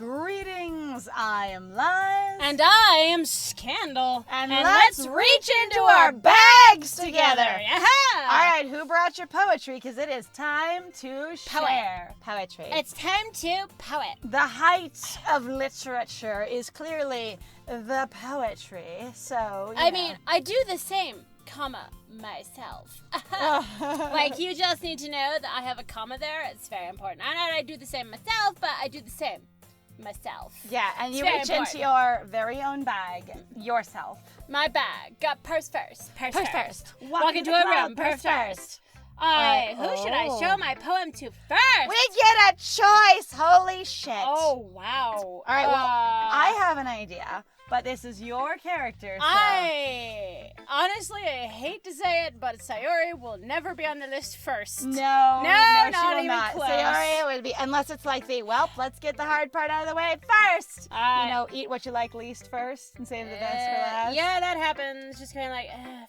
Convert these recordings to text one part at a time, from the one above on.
Greetings, I am Liz. And I am Scandal. And let's reach into our bags together. Yeah. Alright, who brought your poetry? Because it is time to share poetry. It's time to poet. The height of literature is clearly the poetry, so, I mean, I do the same, myself. Like, you just need to know that I have a comma there. It's very important. I know I do the same myself, but I do the same myself. Yeah, and you It's reach into your very own bag yourself. My bag. Got purse first. Purse first. Walk into a room. Purse first. Who should I show my poem to first? We get a choice! Holy shit. Oh, wow. Alright, well, I have an idea, but this is your character, so... Honestly, I hate to say it, but Sayori will never be on the list first. No, not she will even not. close. Sayori would be, unless it's like let's get the hard part out of the way first. Eat what you like least first and save the best for last. Yeah, that happens. Just kind of like,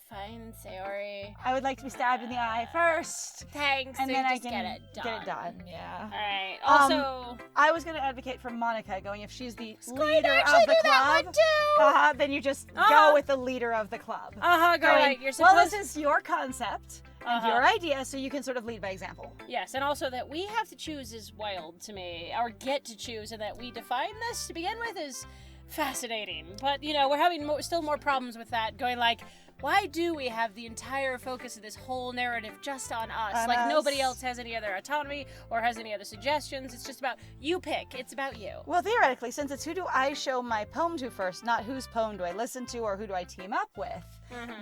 fine, Sayori. I would like to be stabbed in the eye first. Thanks. And so then I just can get it done. Yeah. Alright. Also, I was going to advocate for Monika, going if she's the leader actually of the do club. that one too. Then you just go with the leader of the club. Go like you're supposed. Well, this is your concept and your idea, so you can sort of lead by example. Yes, and also that we have to choose is wild to me, or get to choose, and that we define this to begin with is fascinating. But, we're having still more problems with that, going like, why do we have the entire focus of this whole narrative just on us? Nobody else has any other autonomy or has any other suggestions. It's just about you pick. It's about you. Well, theoretically, since it's who do I show my poem to first, not whose poem do I listen to or who do I team up with,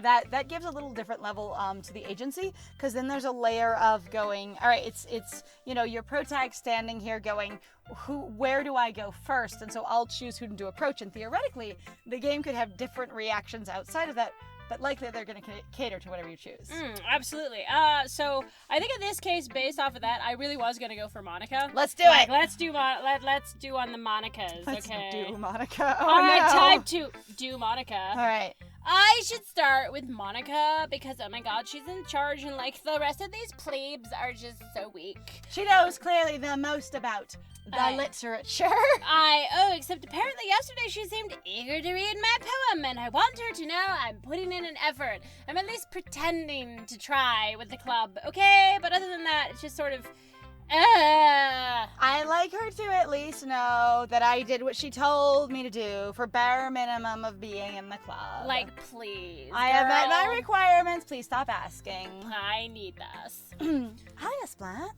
that gives a little different level to the agency, because then there's a layer of going, all right, it's your protag standing here going, where do I go first? And so I'll choose who to approach, and theoretically, the game could have different reactions outside of that, but likely they're going to cater to whatever you choose. Absolutely. So I think in this case, based off of that, I really was going to go for Monika. Let's do it. Let's do on the Monikas. Let's okay. do Monika. Oh, All right, no. time to do Monika. All right. I should start with Monika because, oh my god, she's in charge and, the rest of these plebes are just so weak. She knows clearly the most about the literature. Except apparently yesterday she seemed eager to read my poem, and I want her to know I'm putting in an effort. I'm at least pretending to try with the club, okay? But other than that, it's just sort of... I like her to at least know that I did what she told me to do for bare minimum of being in the club. Please, I have met my requirements. Please stop asking. I need this. Hiya, Splat.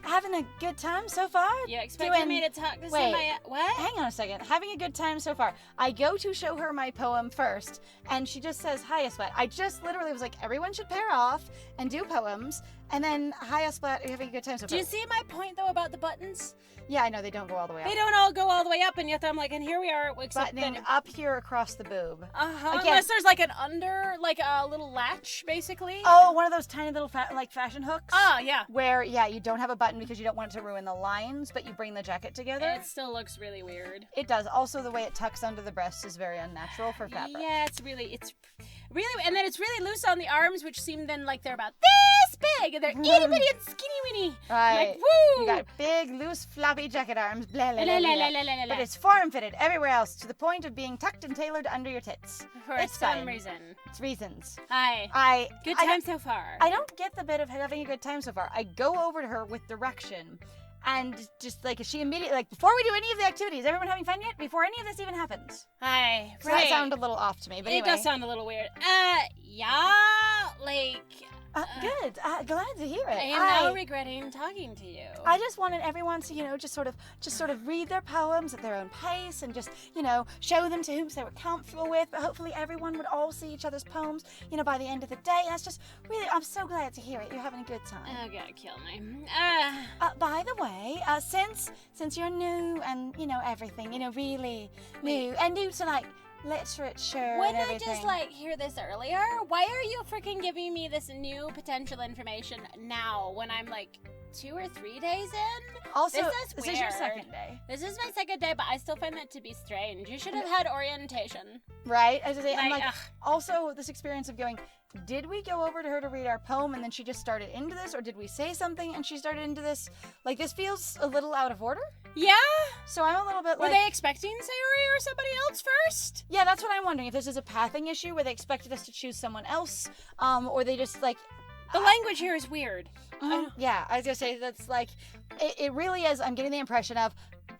Having a good time so far? You expected me to talk this in my... What? Hang on a second. Having a good time so far. I go to show her my poem first, and she just says, hiya, Splat. I just literally was like, everyone should pair off and do poems, and then, hiya, Splat, are you having a good time so far? Do you see my point, though, about the buttons? Yeah, I know, they don't go all the way up. They don't all go all the way up, and yet I'm like, and here we are. Buttoning up here across the boob. Unless there's an under, a little latch, basically. Oh, one of those tiny little fashion hooks? Oh, yeah. Where, you don't have a button because you don't want it to ruin the lines, but you bring the jacket together. It still looks really weird. It does. Also, the way it tucks under the breast is very unnatural for fabric. Yeah, it's really, and then it's really loose on the arms, which seem then like they're about this big, and they're itty bitty and skinny winny. Right. Woo! You got big, loose, floppy jacket arms, blah, blah, blah, La, la, blah, la, la, la, la. But it's form-fitted everywhere else, to the point of being tucked and tailored under your tits. For it's some fine. reason. It's reasons. Good time so far. I don't get the bit of having a good time so far. I go over to her with direction, and just, she immediately, before we do any of the activities, everyone having fun yet? Before any of this even happens. Does that sound a little off to me, but anyway. It does sound a little weird. Yeah, good. Glad to hear it. I am now regretting talking to you. I just wanted everyone to, just sort of read their poems at their own pace and just, show them to whom they were comfortable with. But hopefully everyone would all see each other's poems, by the end of the day. That's just really, I'm so glad to hear it. You're having a good time. Oh, God, kill me. By the way, since you're new and, everything, really new and new to literature Wouldn't and everything. I just hear this earlier? Why are you freaking giving me this new potential information now when I'm 2 or 3 days in. Also, this is your second day. This is my second day, but I still find that to be strange. You should have had orientation. Right? As I say, I'm like, ugh. also this experience of going, did we go over to her to read our poem and then she just started into this? Or did we say something and she started into this? Like, this feels a little out of order. Yeah? So I'm a little bit Were like... they expecting Sayori or somebody else first? Yeah, that's what I'm wondering. If this is a pathing issue where they expected us to choose someone else, or they just, like... The language here is weird. Yeah, I was going to say, that's like... It really is, I'm getting the impression of,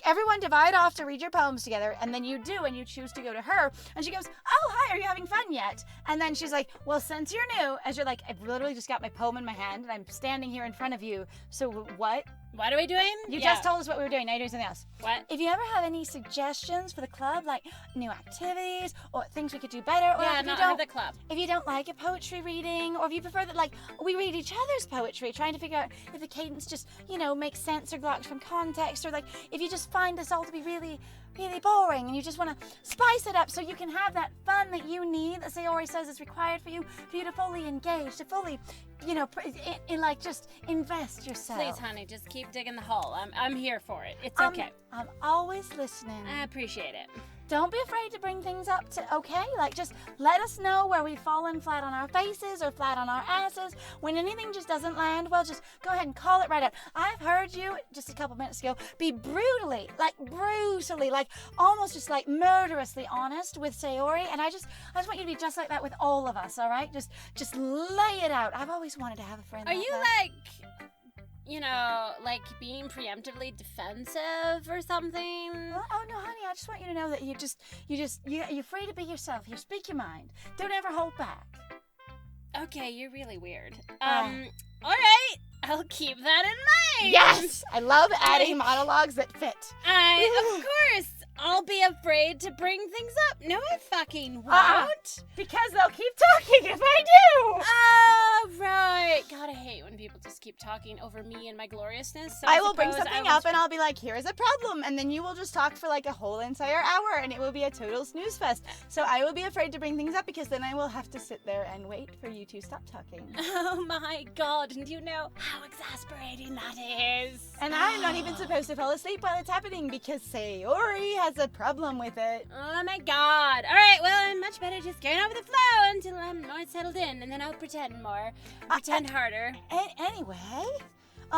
everyone divide off to read your poems together, and then you do, and you choose to go to her, and she goes, oh, hi, are you having fun yet? And then she's like, well, since you're new, as you're like, I've literally just got my poem in my hand, and I'm standing here in front of you, so what? What are we doing? You just told us what we were doing, now you're doing something else. What? If you ever have any suggestions for the club, like new activities, or things we could do better, or Yeah, not have the club. if you don't like a poetry reading, or if you prefer that, like, we read each other's poetry, trying to figure out if the cadence just, makes sense or blocks from context, or like, if you just find us all to be really, really boring, and you just want to spice it up so you can have that fun that you need, that Sayori says is required for you to fully engage, to fully, like, just invest yourself. Please, honey, just keep digging the hole. I'm here for it. It's okay. I'm always listening. I appreciate it. Don't be afraid to bring things up like, just let us know where we've fallen flat on our faces or flat on our asses. When anything just doesn't land, well, just go ahead and call it right out. I've heard you, just a couple minutes ago, be brutally, almost just like murderously honest with Sayori, and I just want you to be just like that with all of us, all right? Just lay it out. I've always wanted to have a friend Are like you that. like being preemptively defensive or something? Well, oh no, honey, I just want you to know that you're free to be yourself. Here, speak your mind. Don't ever hold back. Okay, you're really weird. All right, I'll keep that in mind. Yes! I love adding monologues that fit. Of course, I'll be afraid to bring things up. No, I fucking won't. Because they'll keep talking if I do. Oh, right. God, I hate when people just keep talking over me and my gloriousness. So I will bring something up and I'll be like, here is a problem. And then you will just talk for like a whole entire hour and it will be a total snooze fest. So I will be afraid to bring things up because then I will have to sit there and wait for you to stop talking. Oh my God. And you know how exasperating that is. And I'm not even supposed to fall asleep while it's happening because Sayori has a problem with it. Oh my God. All right, well, I'm much better just going over the flow until I'm more settled in, and then I'll pretend more. Pretend harder. Anyway,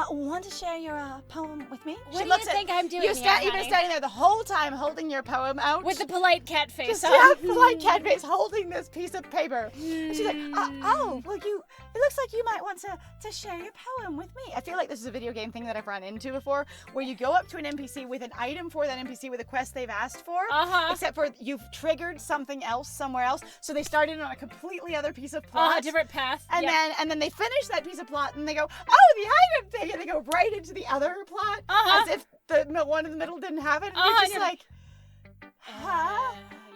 want to share your poem with me? What do you think I'm doing You've here, been standing there the whole time holding your poem out. With the polite cat face on. Yeah, polite cat face holding this piece of paper. And she's like, it looks like you might want to share your poem with me. I feel like this is a video game thing that I've run into before, where you go up to an NPC with an item for that NPC with a quest they've asked for, except for you've triggered something else somewhere else, so they started on a completely other piece of plot. Different path. And then they finish that piece of plot and they go, oh, the item thing, and they go right into the other plot as if the one in the middle didn't have it. And you're just like,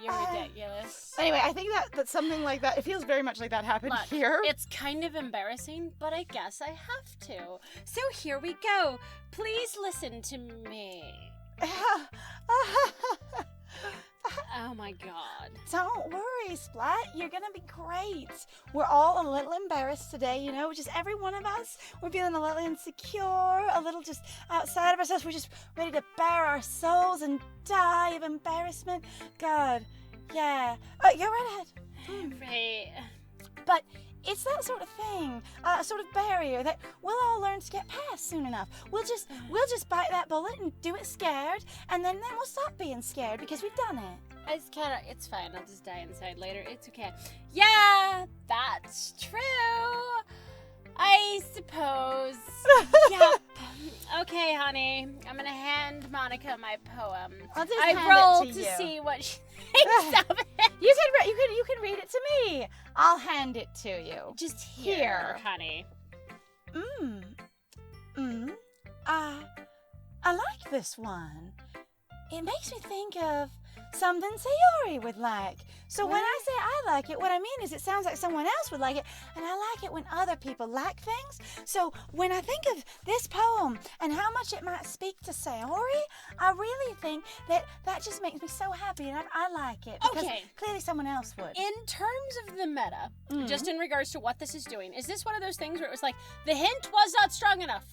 you're ridiculous. Anyway, I think that something like that, it feels very much like that happened here. It's kind of embarrassing, but I guess I have to. So here we go. Please listen to me. Oh my God. Don't worry, Splat. You're gonna be great. We're all a little embarrassed today, just every one of us. We're feeling a little insecure, a little just outside of ourselves. We're just ready to bare our souls and die of embarrassment. God, yeah. Oh, you're right ahead. Right. But it's that sort of thing, a sort of barrier that we'll all learn to get past soon enough. We'll just bite that bullet and do it scared, and then we'll stop being scared because we've done it. It's fine. I'll just die inside later. It's okay. Yeah, that's true. I suppose. Yep. Okay, honey. I'm gonna hand Monika my poem. I rolled to see what she thinks of it. You can read it to me. I'll hand it to you. Just here, honey. I like this one. It makes me think of something Sayori would like. So when I say I like it, what I mean is it sounds like someone else would like it, and I like it when other people like things. So when I think of this poem and how much it might speak to Sayori, I really think that just makes me so happy, and I like it because clearly someone else would. In terms of the meta, just in regards to what this is doing, is this one of those things where it was like, the hint was not strong enough?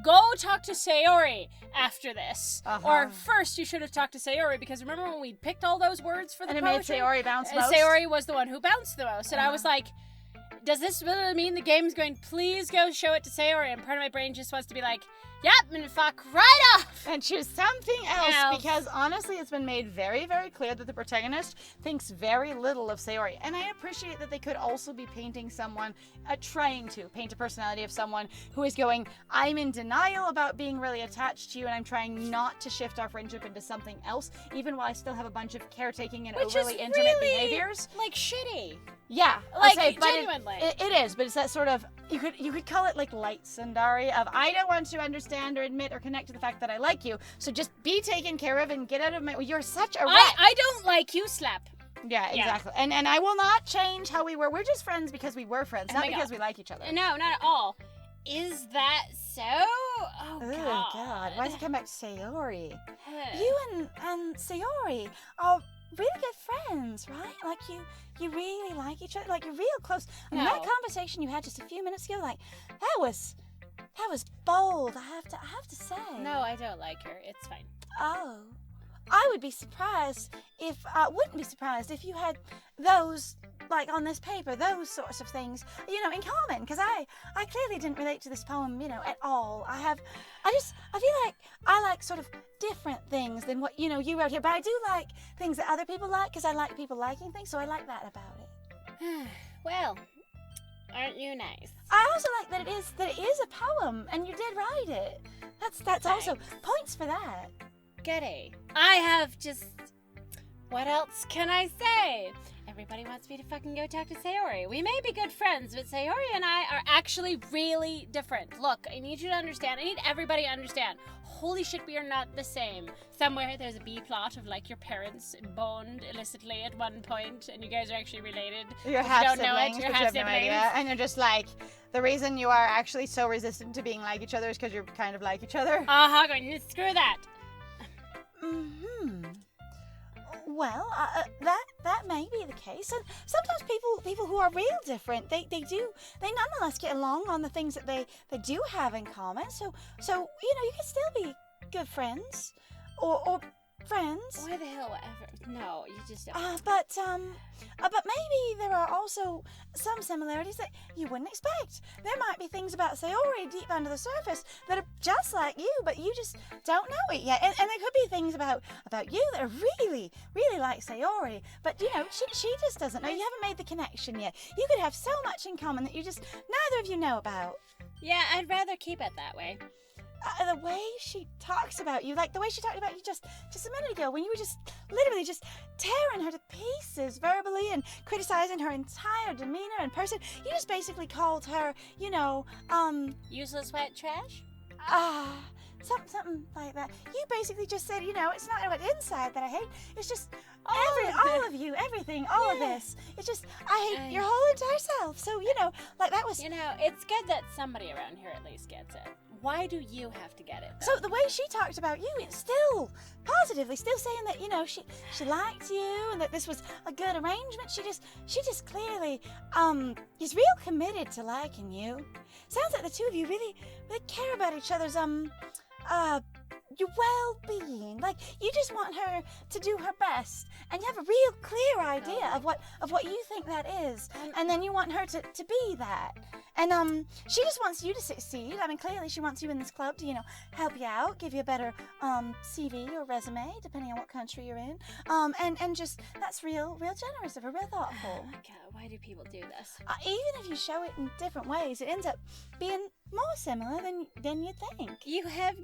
Go talk to Sayori after this. Or first you should have talked to Sayori, because remember when we picked all those words for the poetry? And it made Sayori bounce most? Sayori was the one who bounced the most. And I was like, does this really mean the game's going, please go show it to Sayori? And part of my brain just wants to be like, yep, and fuck right off. And choose something else, because honestly, it's been made very, very clear that the protagonist thinks very little of Sayori. And I appreciate that they could also be painting someone, trying to paint a personality of someone who is going, I'm in denial about being really attached to you, and I'm trying not to shift our friendship into something else, even while I still have a bunch of caretaking and overly intimate behaviors. Like shitty. Yeah, like genuinely. It is, but it's that sort of, you could call it like light Sundari of, I don't want to understand or admit or connect to the fact that I like you, so just be taken care of and get out of my, you're such a wreck. I don't like you, slap. Yeah, exactly. And I will not change how we were. We're just friends because we were friends, not because we like each other. No, not at all. Is that so? Oh, God. Why does it come back to Sayori? You and Sayori are really good friends, right? Like you really like each other, like you're real close. I mean, that conversation you had just a few minutes ago, like that was bold. I have to say. No, I don't like her. It's fine. Oh, I would be surprised if wouldn't be surprised if you had those, like on this paper, those sorts of things, in common. Because I clearly didn't relate to this poem, at all. I feel like I like sort of different things than what, you wrote here. But I do like things that other people like, because I like people liking things, so I like that about it. Well, aren't you nice? I also like that it is a poem, and you did write it. That's also points for that. Goody. I have just... What else can I say? Everybody wants me to fucking go talk to Sayori. We may be good friends, but Sayori and I are actually really different. Look, I need you to understand. I need everybody to understand. Holy shit, we are not the same. Somewhere there's a B-plot of, like, your parents boned illicitly at one point, and you guys are actually related. You're half-siblings, but you have no idea. And you're just like, the reason you are actually so resistant to being like each other is because you're kind of like each other. Going, screw that. Well, that may be the case, and sometimes people who are real different, they nonetheless get along on the things that they do have in common. So you can still be good friends, or friends. Why the hell ever? No, you just don't. But maybe there are also some similarities that you wouldn't expect. There might be things about Sayori deep under the surface that are just like you, but you just don't know it yet. And there could be things about you that are really, really like Sayori, but she just doesn't know. You haven't made the connection yet. You could have so much in common that neither of you know about. Yeah, I'd rather keep it that way. The way she talks about you, like the way she talked about you just a minute ago, when you were just literally just tearing her to pieces verbally and criticizing her entire demeanor and person. You just basically called her, useless white trash? Something like that. You basically just said, it's not what's inside that I hate. It's just all of you, everything, all of this. It's just, I hate your whole entire self. So, like that was... it's good that somebody around here at least gets it. Why do you have to get it, though? So the way she talked about you, it's still positively, still saying that, she liked you and that this was a good arrangement. She just clearly, is real committed to liking you. Sounds like the two of you really, really care about each other's, your well-being. Like, you just want her to do her best, and you have a real clear idea of what you think that is, and then you want her to be that. And she just wants you to succeed. I mean, clearly she wants you in this club to, help you out, give you a better CV or resume, depending on what country you're in. And just, that's real generous of her, real thoughtful. Oh my God, why do people do this? Even if you show it in different ways, it ends up being more similar than you think. You have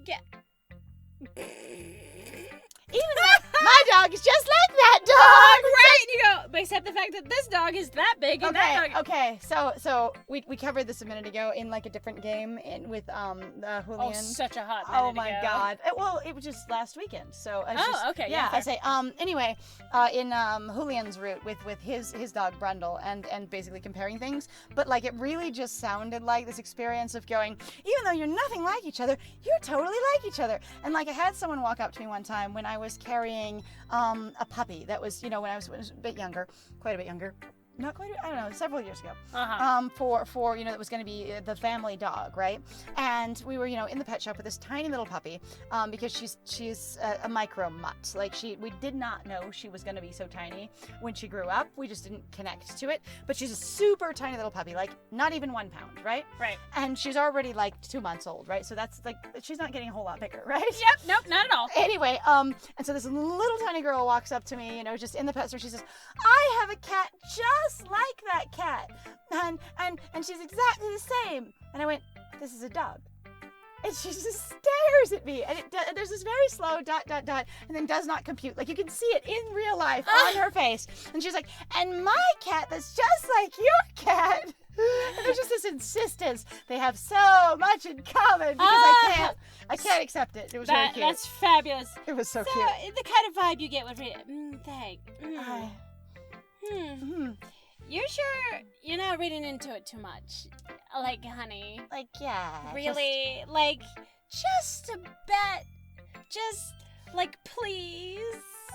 Even my dog is just like that dog. Right, you go. But accept the fact that this dog is that big and that dog. Okay. So we covered this a minute ago in like a different game with the Julian. Oh, such a hot minute Oh my ago. God. It was just last weekend. So Okay. Yeah. Fair. I say anyway in Julian's route with his dog Brundle and basically comparing things, but like it really just sounded like this experience of going, even though you're nothing like each other, you're totally like each other. And like I had someone walk up to me one time when I was carrying a puppy that was, when I was a bit younger, quite a bit younger. Not quite, I don't know, several years ago. For it was going to be the family dog, right? And we were, in the pet shop with this tiny little puppy, because she's a micro mutt. Like we did not know she was going to be so tiny when she grew up. We just didn't connect to it. But she's a super tiny little puppy, like not even 1 pound, right? Right. And she's already like 2 months old, right? So that's like, she's not getting a whole lot bigger, right? Yep. Nope. Not at all. Anyway, and so this little tiny girl walks up to me, just in the pet store. She says, "I have a cat just like that cat, and she's exactly the same." And I went, "This is a dog." And she just stares at me, and there's this very slow ... and then does not compute. Like you can see it in real life on her face. And she's like, "And my cat that's just like your cat." And there's just this insistence. They have so much in common because I can't accept it. It was really cute. That's fabulous. It was so cute. The kind of vibe you get with thanks. You're sure you're not reading into it too much? Like, honey. Like, yeah. Really? Just a bit. Just, please.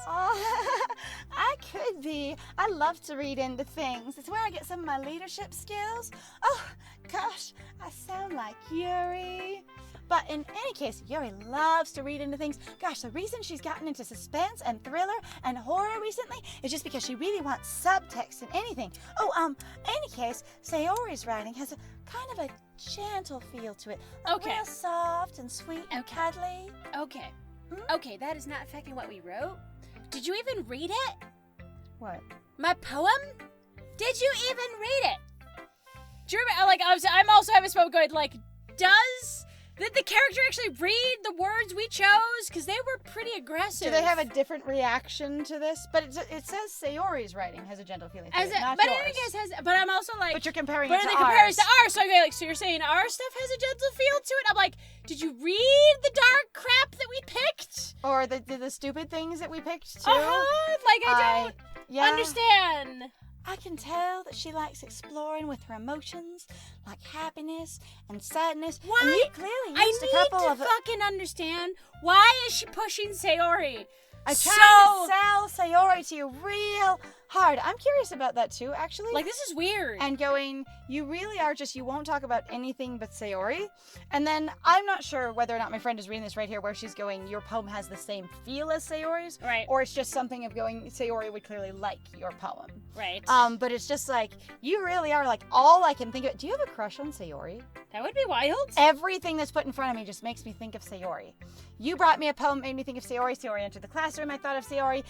Oh, I could be. I love to read into things. It's where I get some of my leadership skills. Oh, gosh, I sound like Yuri. But in any case, Yuri loves to read into things. Gosh, the reason she's gotten into suspense and thriller and horror recently is just because she really wants subtext in anything. Oh, any case, Sayori's writing has a kind of a gentle feel to it. Real soft and sweet and cuddly. Okay. Okay, that is not affecting what we wrote. Did you even read it? What? My poem? Did you even read it? Do you remember, I'm also having spoken going, did the character actually read the words we chose? Because they were pretty aggressive. Do they have a different reaction to this? But it says Sayori's writing has a gentle feeling to it, not but yours. I guess but I'm also like... But you're comparing it to ours. ours. Comparing to ours. So I'm so you're saying our stuff has a gentle feel to it? I'm like, did you read the dark crap that we picked? Or the stupid things that we picked, too? I don't understand. I can tell that she likes exploring with her emotions, like happiness and sadness. Why? And you clearly used a couple I of... need to fucking understand. Why is she pushing Sayori? I'm trying to sell Sayori to you real hard. I'm curious about that too, actually. This is weird. And going, you really are you won't talk about anything but Sayori. And then I'm not sure whether or not my friend is reading this right here where she's going, your poem has the same feel as Sayori's. Right. Or it's just something of going, Sayori would clearly like your poem. Right. But it's just you really are all I can think of. Do you have a crush on Sayori? That would be wild. Everything that's put in front of me just makes me think of Sayori. You brought me a poem, made me think of Sayori. Sayori entered the classroom, I thought of Sayori.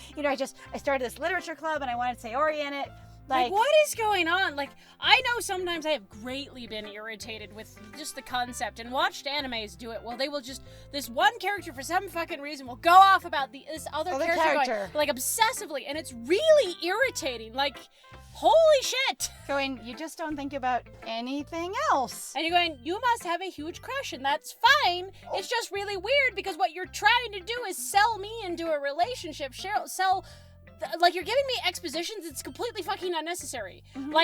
I started this literature club and I wanted Sayori in it. What is going on? I know sometimes I have greatly been irritated with just the concept and watched animes do it. Well, they will this one character for some fucking reason will go off about this other character. Going, obsessively, and it's really irritating. Holy shit! Going, you just don't think about anything else. And you're going, you must have a huge crush, and that's fine. Oh. It's just really weird because what you're trying to do is sell me into a relationship. You're giving me expositions that's completely fucking unnecessary. Mm-hmm.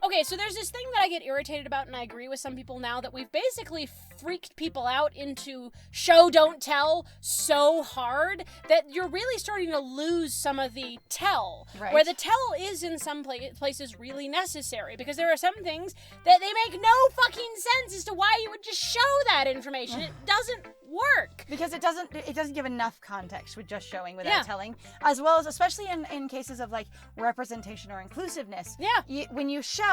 Okay, so there's this thing that I get irritated about, and I agree with some people now, that we've basically freaked people out into show, don't tell so hard that you're really starting to lose some of the tell. Right. Where the tell is in some places really necessary, because there are some things that they make no fucking sense as to why you would just show that information. It doesn't work. Because it doesn't give enough context with just showing without telling, as well as especially in cases of representation or inclusiveness. Yeah. When you show,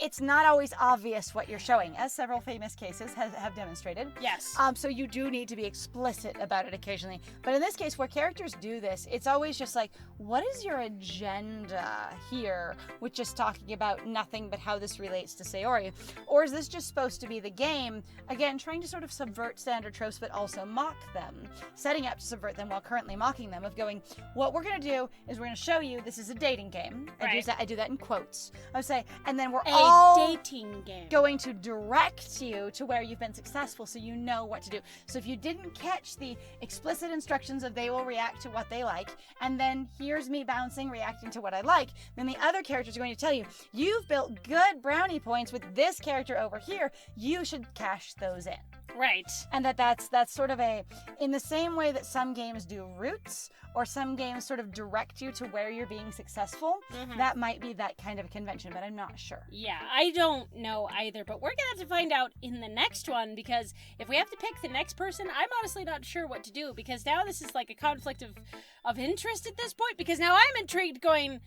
it's not always obvious what you're showing, as several famous cases have have demonstrated. Yes. So you do need to be explicit about it occasionally. But in this case, where characters do this, it's always just like, what is your agenda here with just talking about nothing but how this relates to Sayori? Or is this just supposed to be the game, again, trying to sort of subvert standard tropes but also mock them, setting up to subvert them while currently mocking them, of going, what we're going to do is we're going to show you this is a dating game. Right. I do that in quotes. I would say, and then we're A all dating game. going to direct you to where you've been successful so you know what to do. So if you didn't catch the explicit instructions of they will react to what they like, and then here's me bouncing, reacting to what I like, then the other characters are going to tell you, you've built good brownie points with this character over here, you should cash those in. Right. And that's sort of in the same way that some games do routes, or some games sort of direct you to where you're being successful, that might be that kind of a convention, but I'm not sure. Yeah, I don't know either, but we're gonna have to find out in the next one, because if we have to pick the next person, I'm honestly not sure what to do, because now this is like a conflict of interest at this point, because now I'm intrigued going,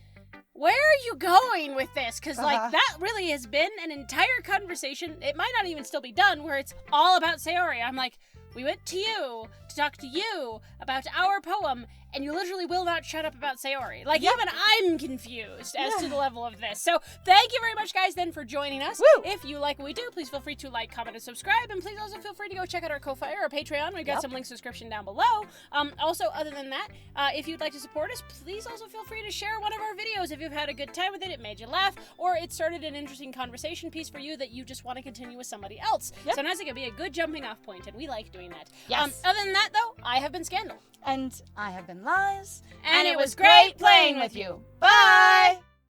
where are you going with this? Because, like, that really has been an entire conversation. It might not even still be done, where it's all about Sayori. I'm like, we went to you to talk to you about our poem, and you literally will not shut up about Sayori. Like, even I'm confused as to the level of this. So, thank you very much, guys, then, for joining us. Woo! If you like what we do, please feel free to like, comment, and subscribe. And please also feel free to go check out our Ko-Fi or our Patreon. We've got some links in the description down below. Also, other than that, if you'd like to support us, please also feel free to share one of our videos if you've had a good time with it, it made you laugh, or it started an interesting conversation piece for you that you just want to continue with somebody else. Sometimes it can be a good jumping off point, and we like doing that. Yes. Other than that, though, I have been Scandal. And I have been Liz. And it was great playing with you. Bye!